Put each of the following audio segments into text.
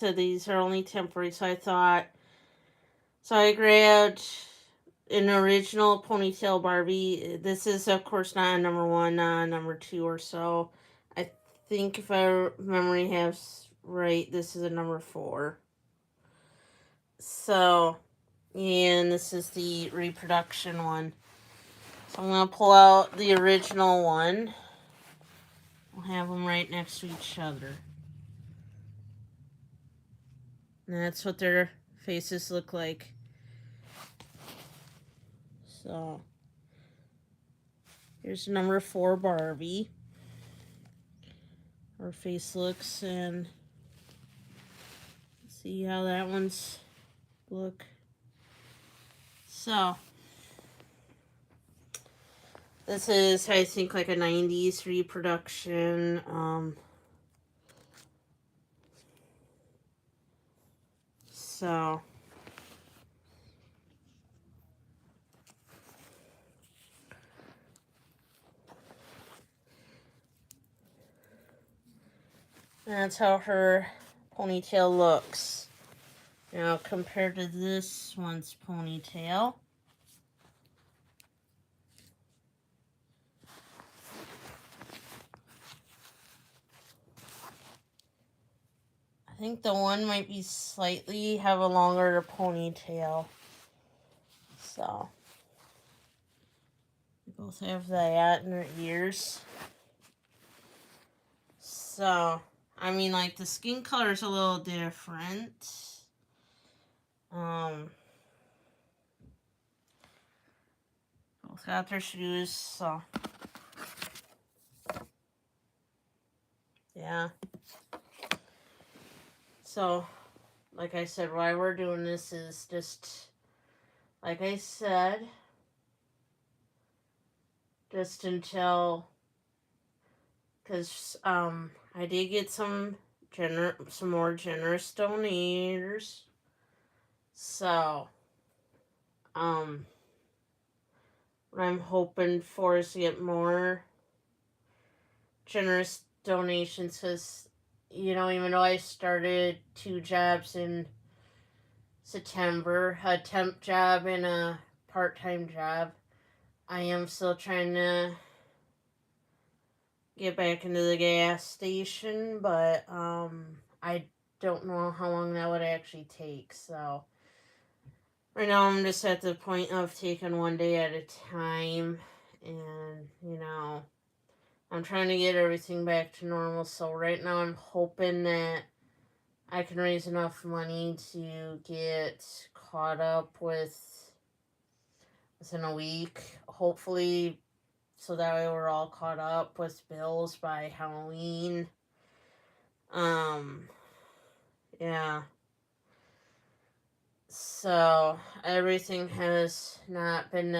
So these are only temporary, so I grabbed an original ponytail Barbie. This is, of course, not number one, number two or so. I think if I memory has right, this is a number four. So, and this is the reproduction one. So I'm going to pull out the original one. We'll have them right next to each other. And that's what their faces look like. So, here's number four Barbie. Her face looks, and see how that one's look. So, this is, I think, like a 90s reproduction. So, that's how her ponytail looks. Now, compared to this one's ponytail. I think the one might be slightly have a longer ponytail. So, they both have that in their ears. So, I mean, like, the skin color is a little different. Both got their shoes, so. Yeah. So, like I said, why we're doing this is just, like I said, just until, because I did get some more generous donators. So, what I'm hoping for is to get more generous donations, because, you know, even though I started 2 jobs in September, a temp job and a part-time job, I am still trying to get back into the gas station, but I don't know how long that would actually take. So right now I'm just at the point of taking one day at a time, and you know, I'm trying to get everything back to normal. So right now I'm hoping that I can raise enough money to get caught up within a week, hopefully, so that way we're all caught up with bills by Halloween. Yeah. So everything has not been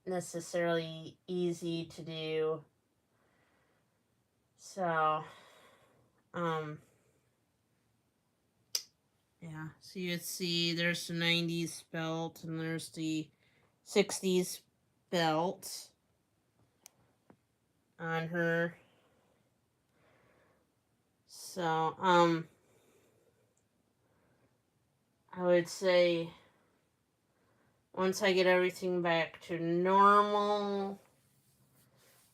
necessarily easy to do. So, yeah. So you see, there's the 90s belt and there's the 60s belt on her. So, I would say once I get everything back to normal,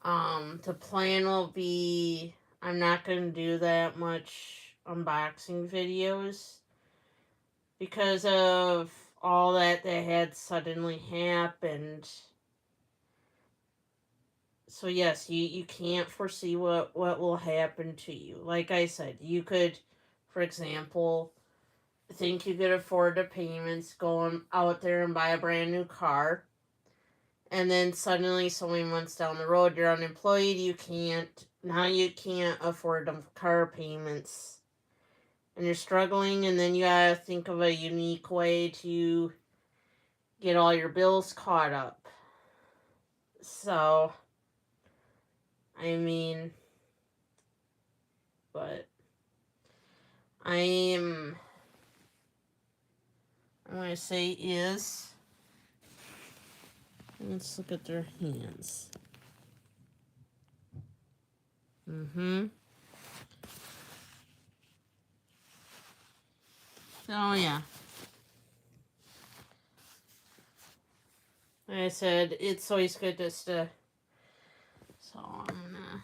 the plan will be I'm not going to do that much unboxing videos because of all that had suddenly happened. So yes, you can't foresee what will happen to you. Like I said, you could, for example, think you could afford the payments, go out there and buy a brand new car, and then suddenly so many months down the road you're unemployed, you can't afford the car payments, and you're struggling, and then you gotta think of a unique way to get all your bills caught up. So, I mean, but I'm going to say is, let's look at their hands. So, yeah. Like I said, it's always good just to... So, I'm gonna...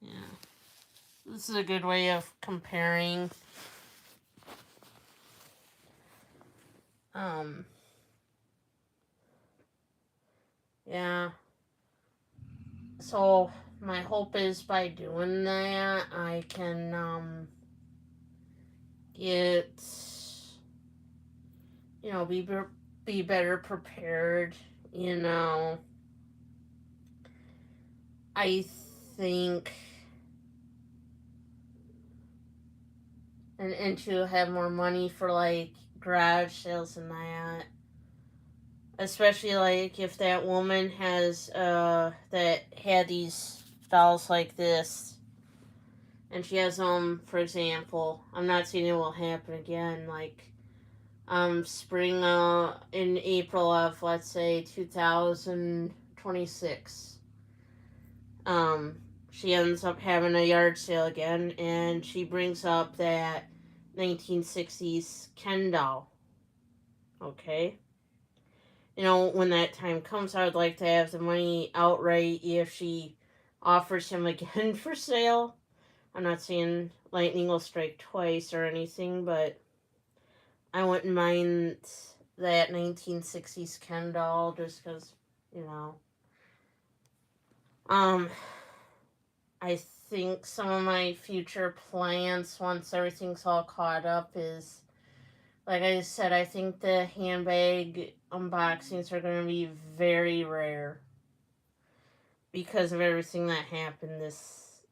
Yeah. This is a good way of comparing. Yeah. So, my hope is by doing that, I can, get, be better prepared, I think, and to have more money for, like, garage sales and that. Especially, like, if that woman has, that had these dolls like this, and she has for example, I'm not saying it will happen again, like, spring, in April of, let's say, 2026, she ends up having a yard sale again, and she brings up that 1960s Ken doll, okay? When that time comes, I would like to have the money outright if she offers him again for sale. I'm not saying lightning will strike twice or anything, but I wouldn't mind that 1960s Ken doll just because, you know. I think some of my future plans, once everything's all caught up, is, like I said, I think the handbag unboxings are going to be very rare because of everything that happened this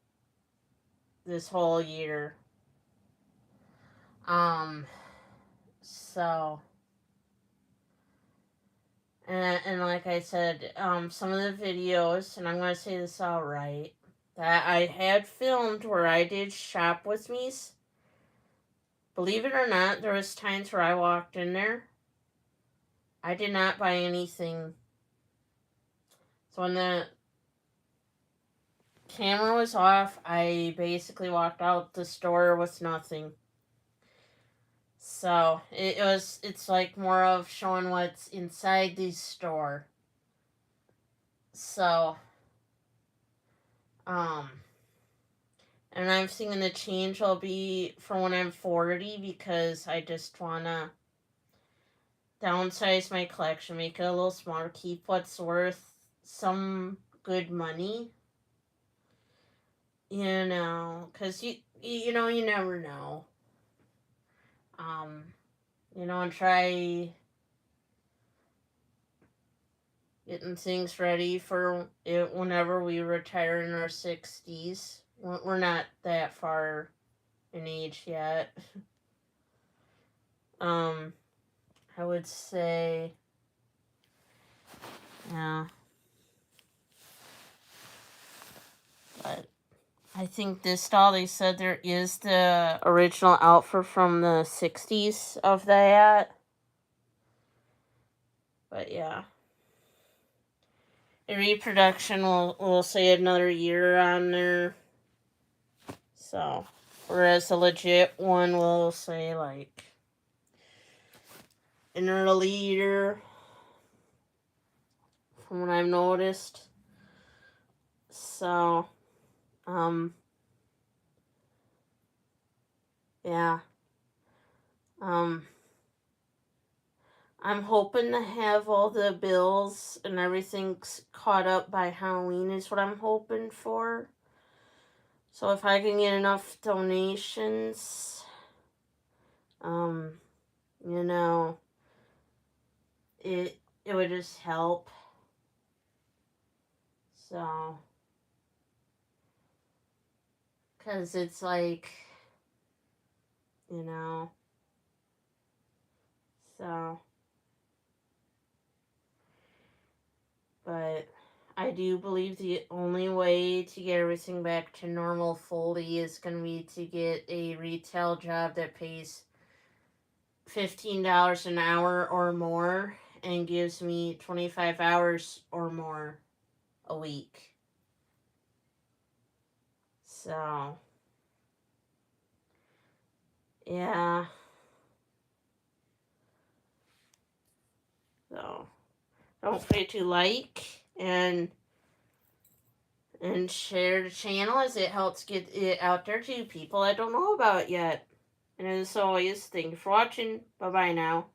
whole year. So, and like I said, some of the videos, and I'm going to say this all right, that I had filmed where I did shop with me's, believe it or not, there was times where I walked in there, I did not buy anything. So when the camera was off, I basically walked out the store with nothing. So it's like more of showing what's inside the store. So, and I'm thinking the change will be for when I'm 40 because I just want to downsize my collection, make it a little smaller, keep what's worth some good money. Because you never know. And try getting things ready for it whenever we retire in our 60s. We're not that far in age yet. I would say, yeah. But I think this doll, they said there is the original outfit from the 60s of that. But yeah. The reproduction will say another year on there. So, whereas the legit one will say like an early year, from what I've noticed. So, yeah. I'm hoping to have all the bills and everything caught up by Halloween is what I'm hoping for. So if I can get enough donations, you know, it would just help. So, because it's like, so, but I do believe the only way to get everything back to normal fully is going to be to get a retail job that pays $15 an hour or more and gives me 25 hours or more a week. So, yeah. So, don't forget to like and share the channel, as it helps get it out there to people that don't know about it yet. And as always, thank you for watching. Bye bye now.